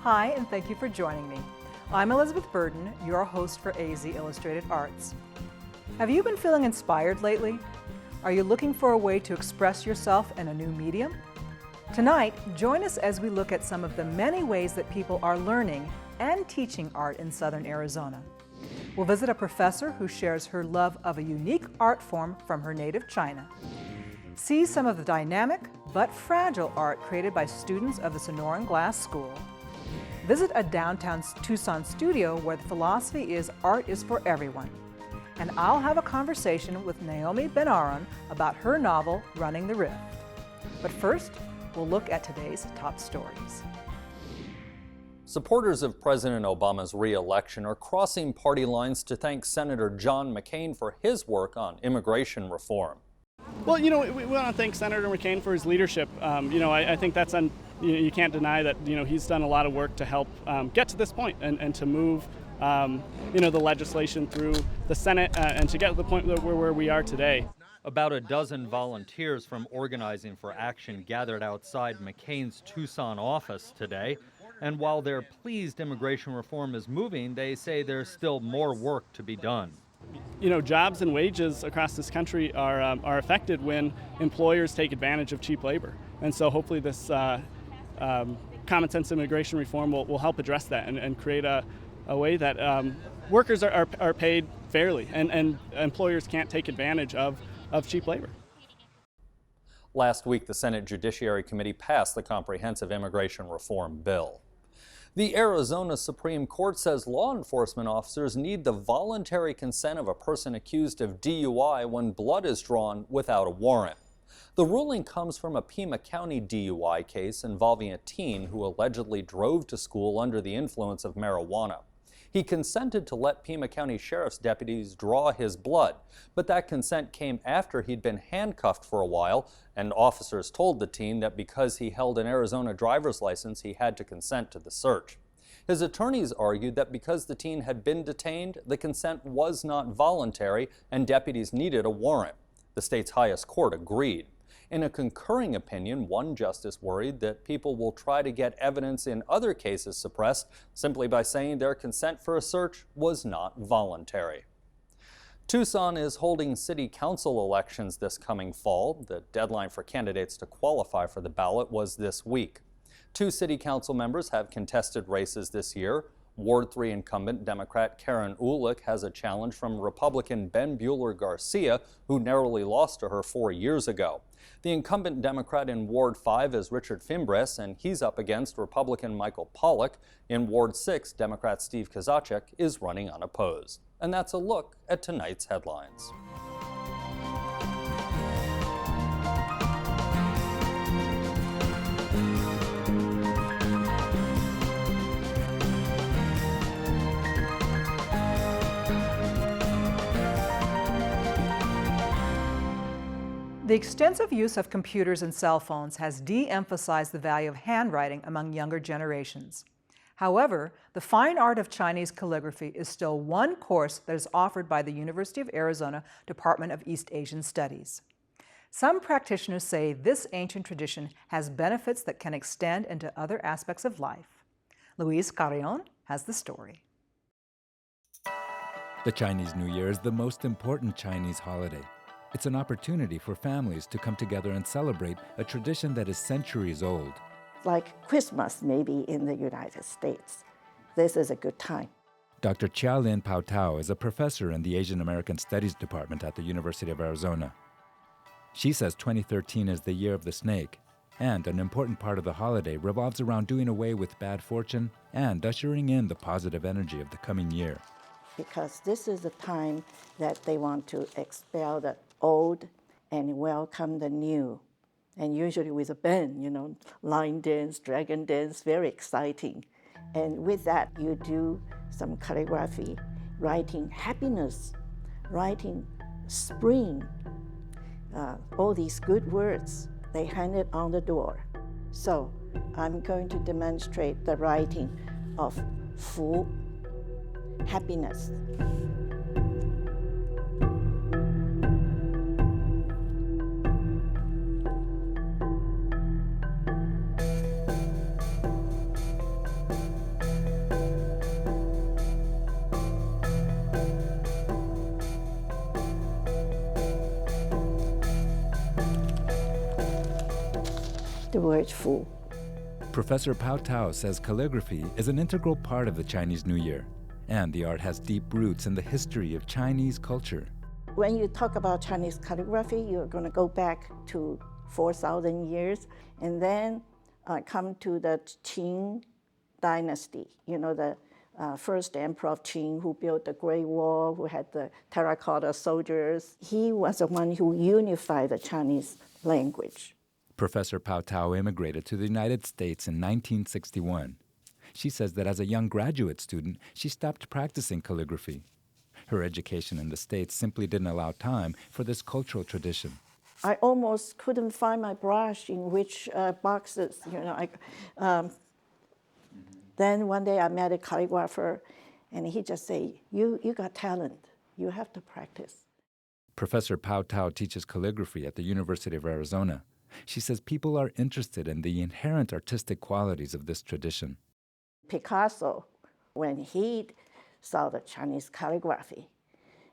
Hi, and thank you for joining me. I'm Elizabeth Burden, your host for AZ Illustrated Arts. Have you been feeling inspired lately? Are you looking for a way to express yourself in a new medium? Tonight, join us as we look at some of the many ways that people are learning and teaching art in Southern Arizona. We'll visit a professor who shares her love of a unique art form from her native China. See some of the dynamic but fragile art created by students of the Sonoran Glass School. Visit a downtown Tucson studio where the philosophy is art is for everyone. And I'll have a conversation with Naomi Benaron about her novel, Running the Rift. But first, we'll look at today's top stories. Supporters of President Obama's re-election are crossing party lines to thank Senator John McCain for his work on immigration reform. Well, we want to thank Senator McCain for his leadership. I think that's you can't deny that he's done a lot of work to help get to this point and to move the legislation through the Senate and to get to the point where we are today. About a dozen volunteers from Organizing for Action gathered outside McCain's Tucson office today. And while they're pleased immigration reform is moving, they say there's still more work to be done. Jobs and wages across this country are affected when employers take advantage of cheap labor. And so hopefully this common sense immigration reform will help address that and create a way that workers are paid fairly and employers can't take advantage of cheap labor. Last week, the Senate Judiciary Committee passed the Comprehensive Immigration Reform Bill. The Arizona Supreme Court says law enforcement officers need the voluntary consent of a person accused of DUI when blood is drawn without a warrant. The ruling comes from a Pima County DUI case involving a teen who allegedly drove to school under the influence of marijuana. He consented to let Pima County Sheriff's deputies draw his blood, but that consent came after he'd been handcuffed for a while, and officers told the teen that because he held an Arizona driver's license, he had to consent to the search. His attorneys argued that because the teen had been detained, the consent was not voluntary and deputies needed a warrant. The state's highest court agreed. In a concurring opinion, one justice worried that people will try to get evidence in other cases suppressed simply by saying their consent for a search was not voluntary. Tucson is holding city council elections this coming fall. The deadline for candidates to qualify for the ballot was this week. 2 city council members have contested races this year. Ward 3 incumbent Democrat Karen Uhlich has a challenge from Republican Ben Bueller Garcia, who narrowly lost to her 4 years ago. The incumbent Democrat in Ward 5 is Richard Fimbres, and he's up against Republican Michael Pollock. In Ward 6, Democrat Steve Kozachik is running unopposed. And that's a look at tonight's headlines. The extensive use of computers and cell phones has de-emphasized the value of handwriting among younger generations. However, the fine art of Chinese calligraphy is still one course that is offered by the University of Arizona Department of East Asian Studies. Some practitioners say this ancient tradition has benefits that can extend into other aspects of life. Luis Carrion has the story. The Chinese New Year is the most important Chinese holiday. It's an opportunity for families to come together and celebrate a tradition that is centuries old. Like Christmas, maybe in the United States. This is a good time. Dr. Chia Lin Pao Tao is a professor in the Asian American Studies Department at the University of Arizona. She says 2013 is the year of the snake, and an important part of the holiday revolves around doing away with bad fortune and ushering in the positive energy of the coming year. Because this is the time that they want to expel the old and welcome the new. And usually with a band, line dance, dragon dance, very exciting. And with that, you do some calligraphy, writing happiness, writing spring, all these good words. They hang it on the door. So I'm going to demonstrate the writing of Fu, happiness. the word Fu. Professor Pao Tao says calligraphy is an integral part of the Chinese New Year, and the art has deep roots in the history of Chinese culture. When you talk about Chinese calligraphy, you're going to go back to 4,000 years, and then come to the Qing dynasty. You know, the first emperor of Qing who built the Great Wall, who had the terracotta soldiers. He was the one who unified the Chinese language. Professor Pao Tao immigrated to the United States in 1961. She says that as a young graduate student, she stopped practicing calligraphy. Her education in the States simply didn't allow time for this cultural tradition. I almost couldn't find my brush in which boxes, you know. Then one day I met a calligrapher, and he just said, you got talent. You have to practice. Professor Pao Tao teaches calligraphy at the University of Arizona. She says people are interested in the inherent artistic qualities of this tradition. Picasso, when he saw the Chinese calligraphy,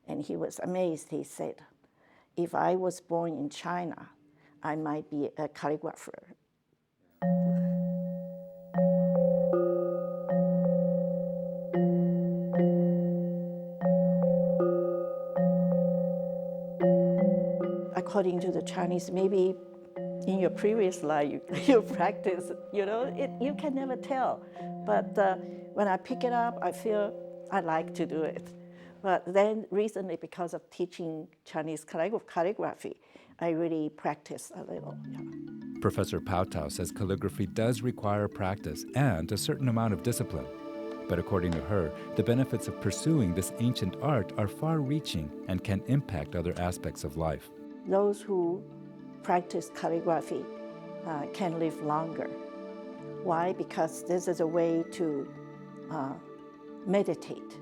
and he was amazed, he said, if I was born in China, I might be a calligrapher. According to the Chinese, maybe in your previous life, you practice, you know, you can never tell. But when I pick it up, I feel I like to do it. But then recently, because of teaching Chinese calligraphy, I really practice a little. Yeah. Professor Pao Tao says calligraphy does require practice and a certain amount of discipline. But according to her, the benefits of pursuing this ancient art are far-reaching and can impact other aspects of life. Those who practice calligraphy can live longer. Why? Because this is a way to meditate.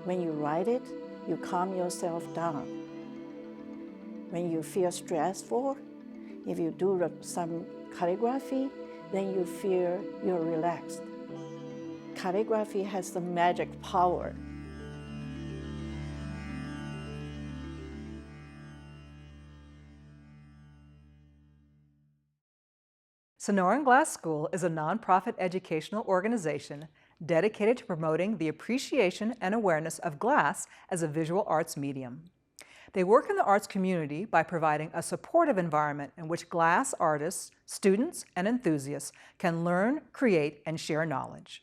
When you write it, you calm yourself down. When you feel stressful, if you do some calligraphy, then you feel you're relaxed. Calligraphy has some magic power. Sonoran Glass School is a nonprofit educational organization dedicated to promoting the appreciation and awareness of glass as a visual arts medium. They work in the arts community by providing a supportive environment in which glass artists, students, and enthusiasts can learn, create, and share knowledge.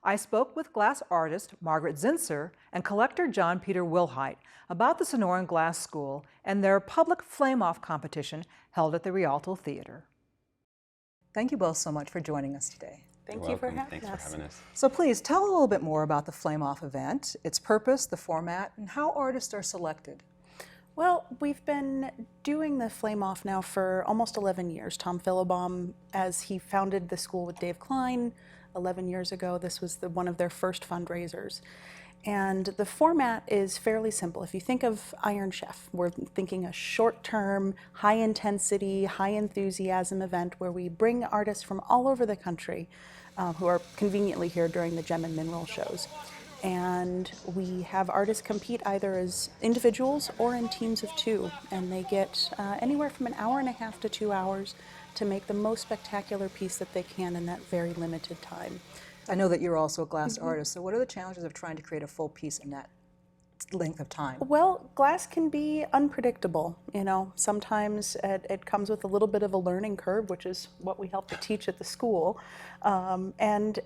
I spoke with glass artist Margaret Zinser and collector John Peter Wilhite about the Sonoran Glass School and their public flame-off competition held at the Rialto Theater. Thank you both so much for joining us today. Thank you for having us. So please tell a little bit more about the flame-off event, its purpose, the format, and how artists are selected. Well, we've been doing the Flame Off now for almost 11 years. Tom Philibom, as he founded the school with Dave Klein 11 years ago, this was one of their first fundraisers. And the format is fairly simple. If you think of Iron Chef, we're thinking a short-term, high-intensity, high-enthusiasm event where we bring artists from all over the country who are conveniently here during the Gem and Mineral shows. And we have artists compete either as individuals or in teams of two, and they get anywhere from an hour and a half to 2 hours to make the most spectacular piece that they can in that very limited time. I know that you're also a glass artist, so what are the challenges of trying to create a full piece in that length of time? Well, glass can be unpredictable, you know. Sometimes it comes with a little bit of a learning curve, which is what we help to teach at the school, and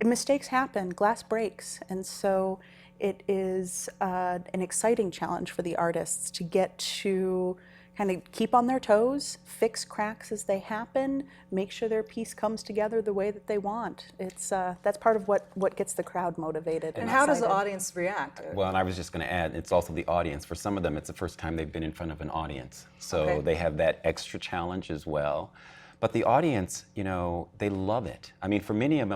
mistakes happen, glass breaks, and so it is an exciting challenge for the artists to get to kind of keep on their toes, fix cracks as they happen, make sure their piece comes together the way that they want. It's that's part of what gets the crowd motivated. And how does the audience react? Well, and I was just going to add, it's also the audience. For some of them, it's the first time they've been in front of an audience, so they have that extra challenge as well. But the audience, you know, they love it. I mean, for many of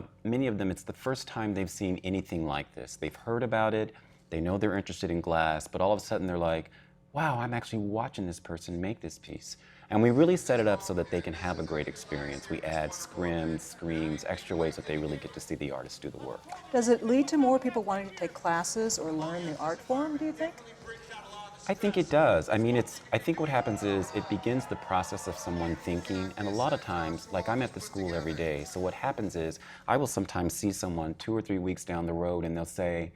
them, it's the first time they've seen anything like this. They've heard about it, they know they're interested in glass, but all of a sudden they're like, wow, I'm actually watching this person make this piece. And we really set it up so that they can have a great experience. We add scrims, screens, extra ways that they really get to see the artist do the work. Does it lead to more people wanting to take classes or learn the art form, do you think? I think it does. I mean, I think what happens is it begins the process of someone thinking, and a lot of times, like I'm at the school every day, so what happens is I will sometimes see someone 2 or 3 weeks down the road and they'll say,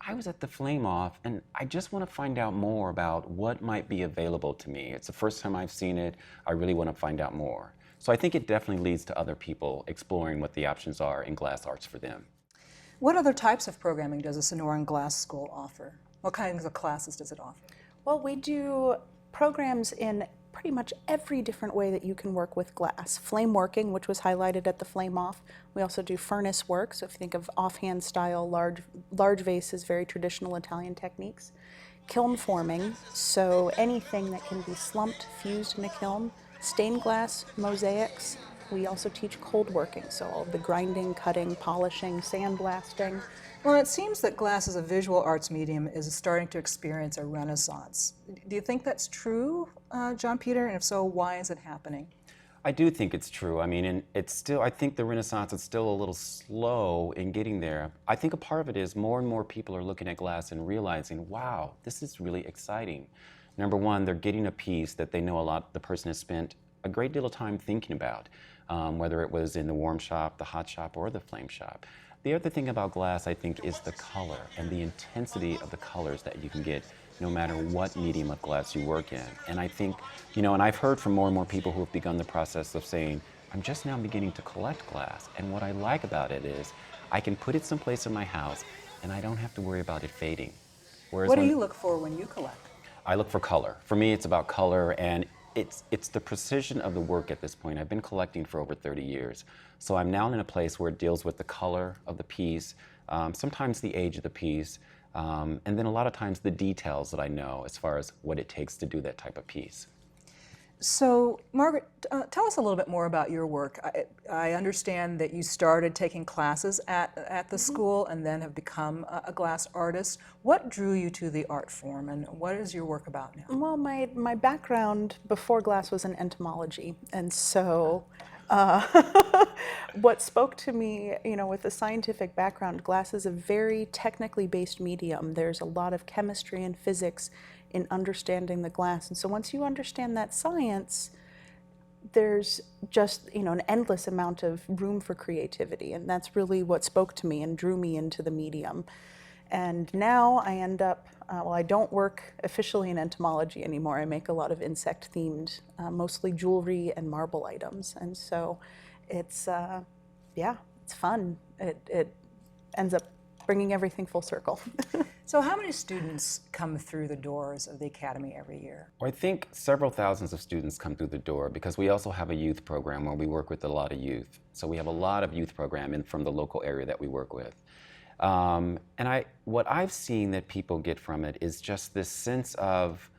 I was at the Flame Off and I just want to find out more about what might be available to me. It's the first time I've seen it. I really want to find out more. So I think it definitely leads to other people exploring what the options are in glass arts for them. What other types of programming does the Sonoran Glass School offer? What kinds of classes does it offer? Well, we do programs in pretty much every different way that you can work with glass. Flame working, which was highlighted at the Flame Off. We also do furnace work, so if you think of offhand style, large vases, very traditional Italian techniques. Kiln forming, so anything that can be slumped, fused in a kiln. Stained glass, mosaics. We also teach cold working, so all of the grinding, cutting, polishing, sandblasting. Well, it seems that glass as a visual arts medium is starting to experience a renaissance. Do you think that's true, John Peter? And if so, why is it happening? I do think it's true. I mean, and it's still, I think the Renaissance is still a little slow in getting there. I think a part of it is more and more people are looking at glass and realizing, wow, this is really exciting. Number one, they're getting a piece that they know the person has spent a great deal of time thinking about, whether it was in the warm shop, the hot shop, or the flame shop. The other thing about glass, I think, is the color and the intensity of the colors that you can get no matter what medium of glass you work in. And I think, and I've heard from more and more people who have begun the process of saying, I'm just now beginning to collect glass. And what I like about it is I can put it someplace in my house and I don't have to worry about it fading. Whereas what do you look for when you collect? I look for color. For me, it's about color, and it's the precision of the work at this point. I've been collecting for over 30 years. So I'm now in a place where it deals with the color of the piece, sometimes the age of the piece, and then a lot of times the details that I know as far as what it takes to do that type of piece. So, Margaret, tell us a little bit more about your work. I understand that you started taking classes at the school and then have become a glass artist. What drew you to the art form, and what is your work about now? Well, my background before glass was in entomology, and so what spoke to me, with the scientific background, glass is a very technically based medium. There's a lot of chemistry and physics in understanding the glass. And so once you understand that science, there's just, an endless amount of room for creativity. And that's really what spoke to me and drew me into the medium. And now I end up, I don't work officially in entomology anymore. I make a lot of insect-themed, mostly jewelry and marble items. And so it's fun. It ends up bringing everything full circle. So how many students come through the doors of the Academy every year? Well, I think several thousands of students come through the door because we also have a youth program where we work with a lot of youth. So we have a lot of youth programming from the local area that we work with. What I've seen that people get from it is just this sense of,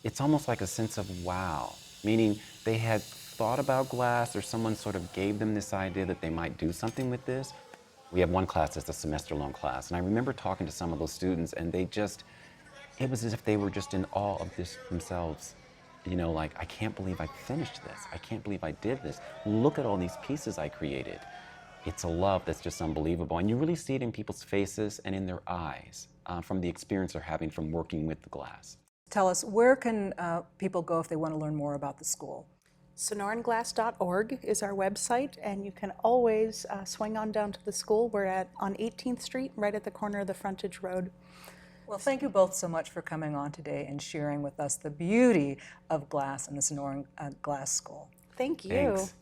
it's almost like a sense of wow, meaning they had thought about glass or someone sort of gave them this idea that they might do something with this. We have one class that's a semester-long class, and I remember talking to some of those students, and it was as if they were just in awe of this themselves. Like, I can't believe I finished this. I can't believe I did this. Look at all these pieces I created. It's a love that's just unbelievable, and you really see it in people's faces and in their eyes from the experience they're having from working with the glass. Tell us, where can people go if they want to learn more about the school? SonoranGlass.org is our website, and you can always swing on down to the school. We're on 18th Street, right at the corner of the frontage road. Well, thank you both so much for coming on today and sharing with us the beauty of glass in the Sonoran Glass School. Thank you. Thanks.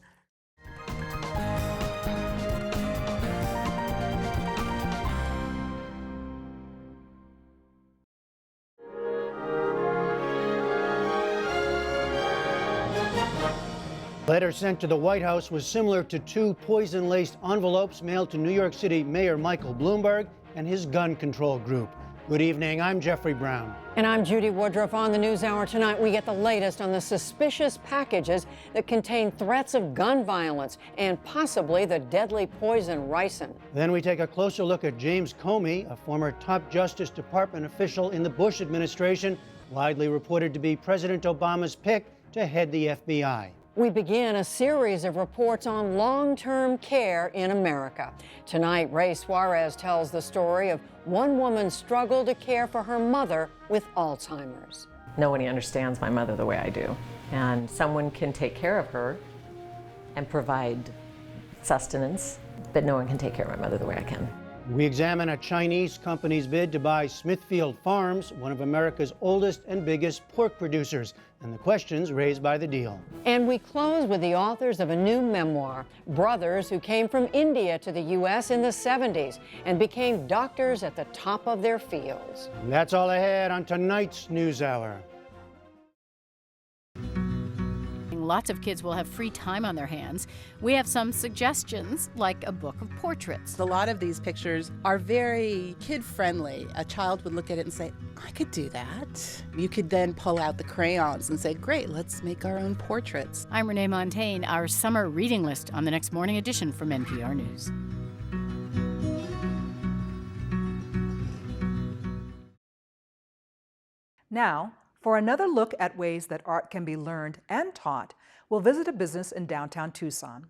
Letter sent to the White House was similar to two poison-laced envelopes mailed to New York City Mayor Michael Bloomberg and his gun control group. Good evening, I'm Jeffrey Brown. And I'm Judy Woodruff. On the NewsHour tonight, we get the latest on the suspicious packages that contain threats of gun violence and possibly the deadly poison ricin. Then we take a closer look at James Comey, a former top Justice Department official in the Bush administration, widely reported to be President Obama's pick to head the FBI. We begin a series of reports on long-term care in America. Tonight, Ray Suarez tells the story of one woman's struggle to care for her mother with Alzheimer's. Nobody understands my mother the way I do. And someone can take care of her and provide sustenance, but no one can take care of my mother the way I can. We examine a Chinese company's bid to buy Smithfield Farms, one of America's oldest and biggest pork producers, and the questions raised by the deal. And we close with the authors of a new memoir, brothers who came from India to the U.S. in the 70s and became doctors at the top of their fields. And that's all I had on tonight's NewsHour. Lots of kids will have free time on their hands. We have some suggestions, like a book of portraits. A lot of these pictures are very kid-friendly. A child would look at it and say, I could do that. You could then pull out the crayons and say, great, let's make our own portraits. I'm Renee Montaigne, our summer reading list on the next morning edition from NPR News. Now, for another look at ways that art can be learned and taught, we'll visit a business in downtown Tucson.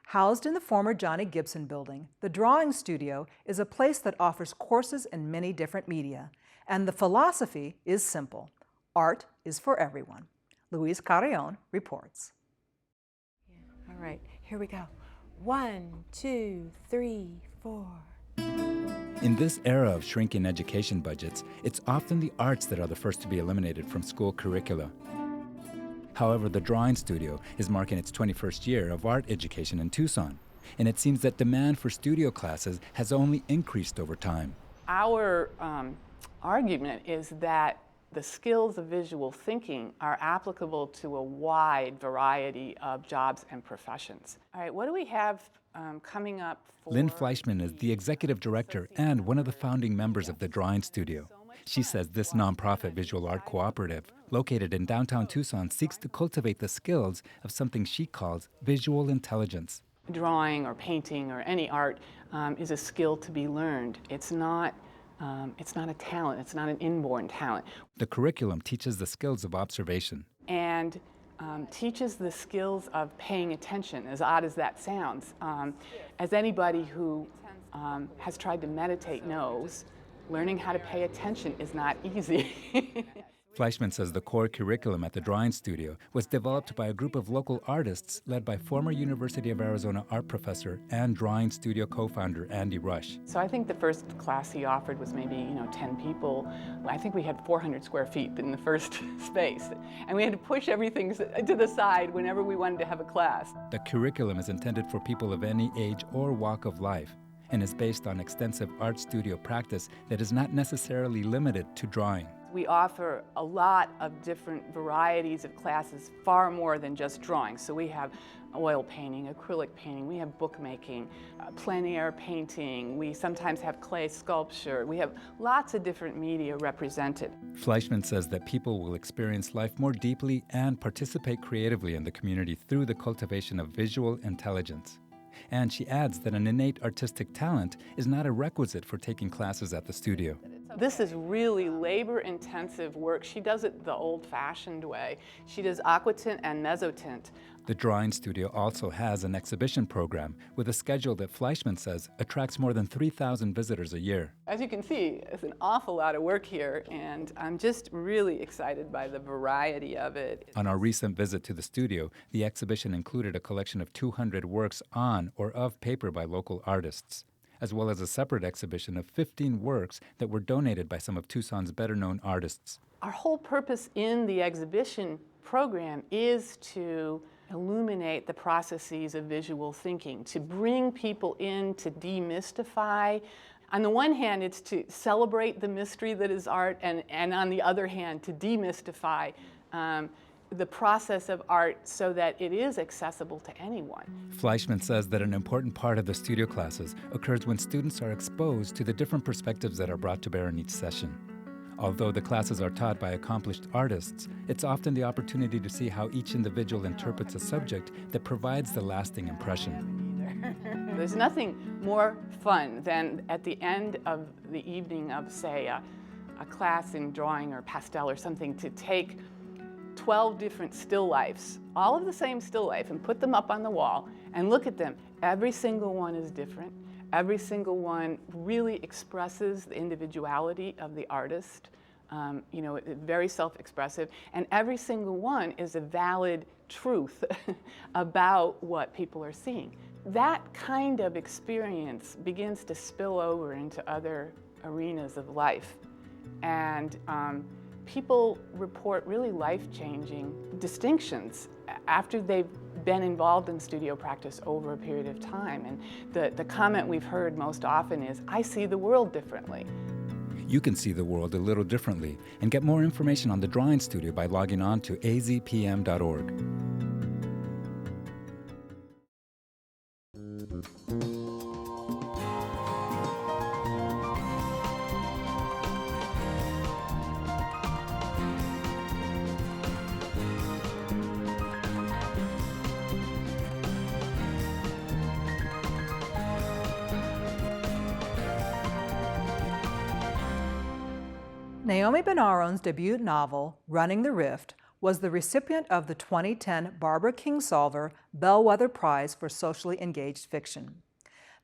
Housed in the former Johnny Gibson building, the Drawing Studio is a place that offers courses in many different media, and the philosophy is simple: art is for everyone. Louise Carrion reports. All right, here we go. 1, 2, 3, 4. In this era of shrinking education budgets, it's often the arts that are the first to be eliminated from school curricula. However, the Drawing Studio is marking its 21st year of art education in Tucson, and it seems that demand for studio classes has only increased over time. Our argument is that the skills of visual thinking are applicable to a wide variety of jobs and professions. All right, what do we have coming up? Lynn Fleischman is the executive director and one of the founding members of the Drawing Studio. She says this nonprofit visual art cooperative, located in downtown Tucson, seeks to cultivate the skills of something she calls visual intelligence. Drawing or painting or any art is a skill to be learned. It's not a talent. It's not an inborn talent. The curriculum teaches the skills of observation and teaches the skills of paying attention, as odd as that sounds. As anybody who has tried to meditate knows, learning how to pay attention is not easy. Fleischman says the core curriculum at the Drawing Studio was developed by a group of local artists led by former University of Arizona art professor and Drawing Studio co-founder Andy Rush. So I think the first class he offered was maybe 10 people. I think we had 400 square feet in the first space, and we had to push everything to the side whenever we wanted to have a class. The curriculum is intended for people of any age or walk of life, and is based on extensive art studio practice that is not necessarily limited to drawing. We offer a lot of different varieties of classes, far more than just drawing. So we have oil painting, acrylic painting, we have bookmaking, plein air painting, we sometimes have clay sculpture, we have lots of different media represented. Fleischman says that people will experience life more deeply and participate creatively in the community through the cultivation of visual intelligence. And she adds that an innate artistic talent is not a requisite for taking classes at the studio. This is really labor-intensive work. She does it the old-fashioned way. She does aquatint and mezzotint. The Drawing Studio also has an exhibition program with a schedule that Fleischman says attracts more than 3,000 visitors a year. As you can see, it's an awful lot of work here, and I'm just really excited by the variety of it. On our recent visit to the studio, the exhibition included a collection of 200 works on or of paper by local artists, as well as a separate exhibition of 15 works that were donated by some of Tucson's better-known artists. Our whole purpose in the exhibition program is to illuminate the processes of visual thinking, to bring people in, to demystify. On the one hand, it's to celebrate the mystery that is art, and on the other hand, to demystify the process of art so that it is accessible to anyone. Fleischman says that an important part of the studio classes occurs when students are exposed to the different perspectives that are brought to bear in each session. Although the classes are taught by accomplished artists, it's often the opportunity to see how each individual interprets a subject that provides the lasting impression. There's nothing more fun than at the end of the evening of, say, a class in drawing or pastel or something, to take 12 different still lifes, all of the same still life, and put them up on the wall and look at them. Every single one is different. Every single one really expresses the individuality of the artist. You know, very self-expressive, and every single one is a valid truth about what people are seeing. That kind of experience begins to spill over into other arenas of life, and people report really life-changing distinctions after they've been involved in studio practice over a period of time. And the comment we've heard most often is, "I see the world differently." You can see the world a little differently and get more information on the Drawing Studio by logging on to azpm.org. Naomi Benaron's debut novel, Running the Rift, was the recipient of the 2010 Barbara Kingsolver Bellwether Prize for Socially Engaged Fiction.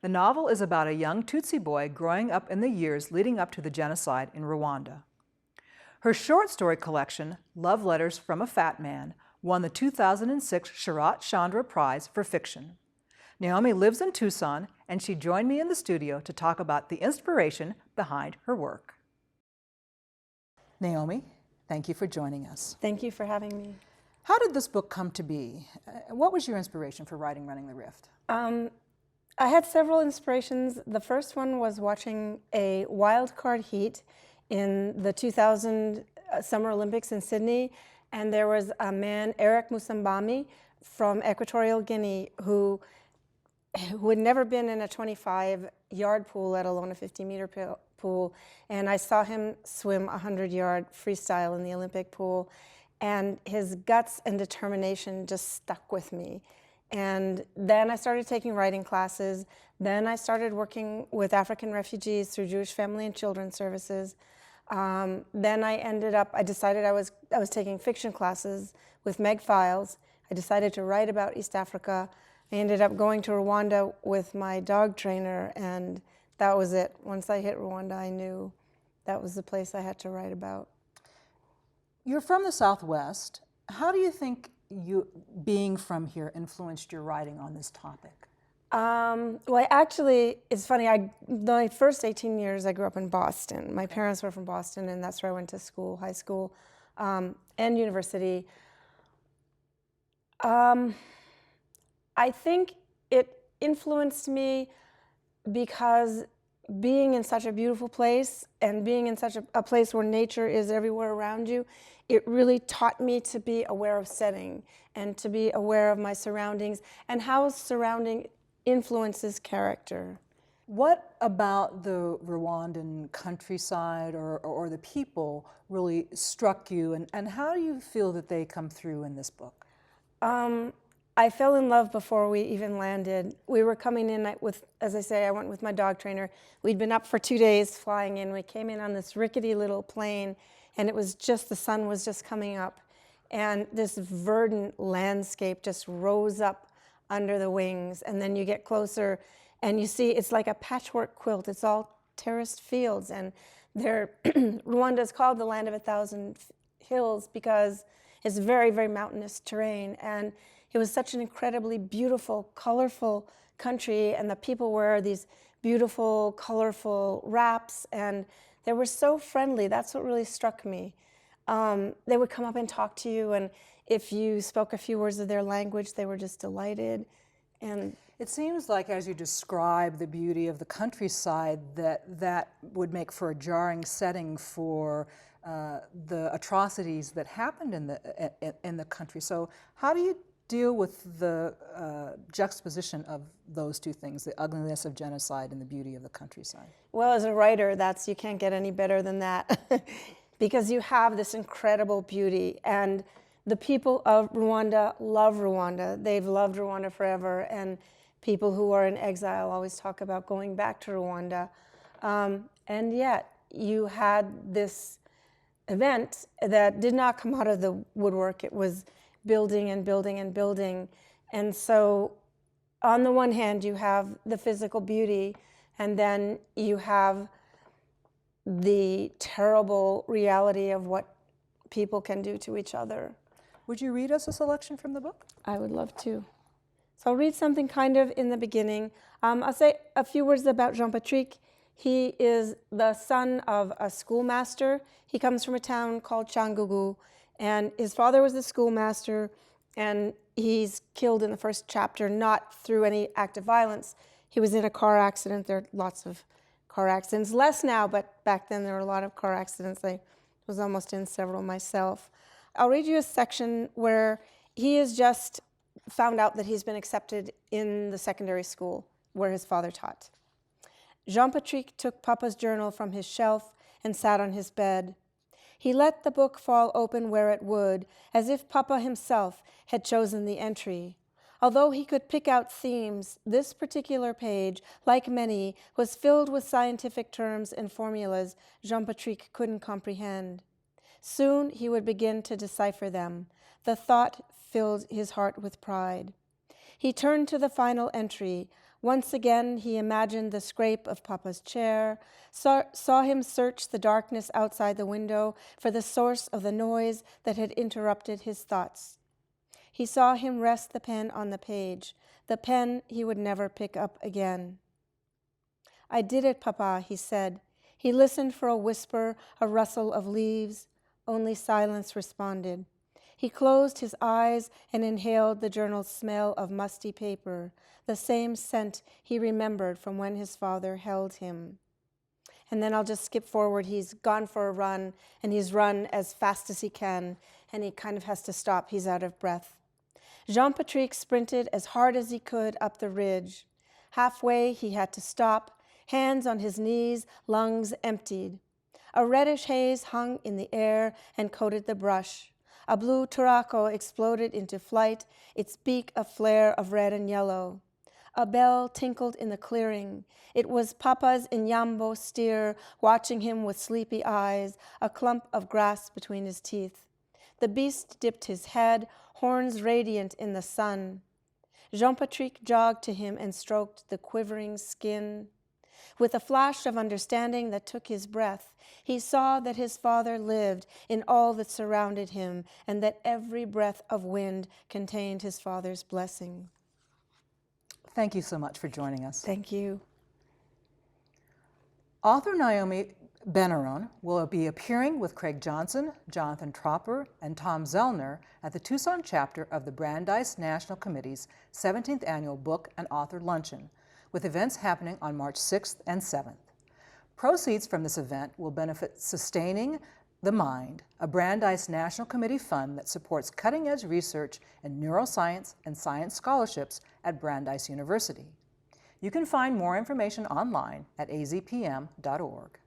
The novel is about a young Tutsi boy growing up in the years leading up to the genocide in Rwanda. Her short story collection, Love Letters from a Fat Man, won the 2006 Sharat Chandra Prize for Fiction. Naomi lives in Tucson, and she joined me in the studio to talk about the inspiration behind her work. Naomi, thank you for joining us. Thank you for having me. How did this book come to be? What was your inspiration for writing Running the Rift? I had several inspirations. The first one was watching a wild card heat in the 2000 Summer Olympics in Sydney, and there was a man, Eric Musambami, from Equatorial Guinea, who had never been in a 25-yard pool, let alone a 50-meter pool, and I saw him swim a 100-yard freestyle in the Olympic pool, and his guts and determination just stuck with me. And then I started taking writing classes. Then I started working with African refugees through Jewish Family and Children's Services. Then I decided I was taking fiction classes with Meg Files. I decided to write about East Africa. I ended up going to Rwanda with my dog trainer, and that was it. Once I hit Rwanda, I knew that was the place I had to write about. You're from the Southwest. How do you think being from here influenced your writing on this topic? Well, actually, it's funny. The first 18 years, I grew up in Boston. My parents were from Boston, and that's where I went to school, high school, and university. I think it influenced me because being in such a beautiful place and being in such a place where nature is everywhere around you, it really taught me to be aware of setting and to be aware of my surroundings and how surrounding influences character. What about the Rwandan countryside or the people really struck you, and how do you feel that they come through in this book? I fell in love before we even landed. We were coming in with, as I say, I went with my dog trainer. We'd been up for 2 days flying in. We came in on this rickety little plane, and it was just, the sun was just coming up. And this verdant landscape just rose up under the wings. And then you get closer, and you see it's like a patchwork quilt. It's all terraced fields. And Rwanda is called the land of 1,000 hills because it's very, very mountainous terrain. And it was such an incredibly beautiful, colorful country, and the people wear these beautiful, colorful wraps, and they were so friendly. That's what really struck me. They would come up and talk to you, and if you spoke a few words of their language, they were just delighted. And it seems like, as you describe the beauty of the countryside, that would make for a jarring setting for the atrocities that happened in the country. So how do you deal with the juxtaposition of those two things, the ugliness of genocide and the beauty of the countryside? Well, as a writer, you can't get any better than that because you have this incredible beauty, and the people of Rwanda love Rwanda. They've loved Rwanda forever, and people who are in exile always talk about going back to Rwanda. And yet, you had this event that did not come out of the woodwork. It was building and building and building. And so on the one hand, you have the physical beauty, and then you have the terrible reality of what people can do to each other. Would you read us a selection from the book? I would love to. So I'll read something kind of in the beginning. I'll say a few words about Jean-Patrick. He is the son of a schoolmaster. He comes from a town called Canggu, and his father was the schoolmaster, and he's killed in the first chapter, not through any act of violence. He was in a car accident. There are lots of car accidents, less now, but back then there were a lot of car accidents. I was almost in several myself. I'll read you a section where he has just found out that he's been accepted in the secondary school where his father taught. Jean-Patrick took Papa's journal from his shelf and sat on his bed. He let the book fall open where it would, as if Papa himself had chosen the entry. Although he could pick out themes, this particular page, like many, was filled with scientific terms and formulas Jean-Patrick couldn't comprehend. Soon he would begin to decipher them. The thought filled his heart with pride. He turned to the final entry. Once again he imagined the scrape of Papa's chair, saw him search the darkness outside the window for the source of the noise that had interrupted his thoughts. He saw him rest the pen on the page, the pen he would never pick up again. "I did it, Papa," he said. He listened for a whisper, a rustle of leaves. Only silence responded. He closed his eyes and inhaled the journal's smell of musty paper, the same scent he remembered from when his father held him. And then I'll just skip forward. He's gone for a run, and he's run as fast as he can, and he kind of has to stop. He's out of breath. Jean-Patrick sprinted as hard as he could up the ridge. Halfway, he had to stop, hands on his knees, lungs emptied. A reddish haze hung in the air and coated the brush. A blue turaco exploded into flight, its beak a flare of red and yellow. A bell tinkled in the clearing. It was Papa's Inyambo steer watching him with sleepy eyes, a clump of grass between his teeth. The beast dipped his head, horns radiant in the sun. Jean-Patrick jogged to him and stroked the quivering skin. With a flash of understanding that took his breath, he saw that his father lived in all that surrounded him, and that every breath of wind contained his father's blessing. Thank you so much for joining us. Thank you. Author Naomi Benaron will be appearing with Craig Johnson, Jonathan Tropper, and Tom Zellner at the Tucson chapter of the Brandeis National Committee's 17th Annual Book and Author Luncheon, with events happening on March 6th and 7th. Proceeds from this event will benefit Sustaining the Mind, a Brandeis National Committee fund that supports cutting-edge research in neuroscience and science scholarships at Brandeis University. You can find more information online at azpm.org.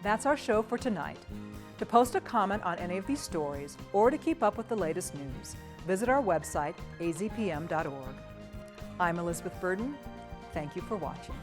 That's our show for tonight. To post a comment on any of these stories or to keep up with the latest news, visit our website, azpm.org. I'm Elizabeth Burden. Thank you for watching.